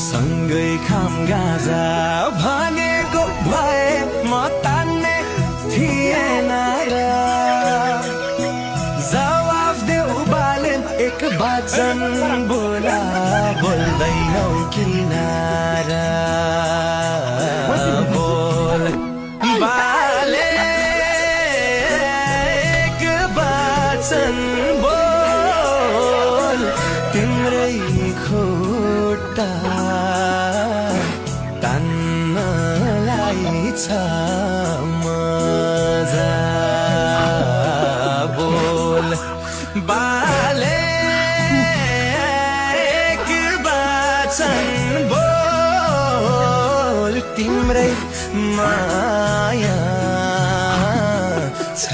सँगै खाम गाजा भनेको भए म तान्ने थिएन र जवाफ देऊ बालेन एक वचन बोला बोल्दैनौ किन र बोल बाले एक वचन बोल तिम्रै खुट्टा तान्नलाई छ मजा बोल बाले एक वचन बोल तिम्रै माया छ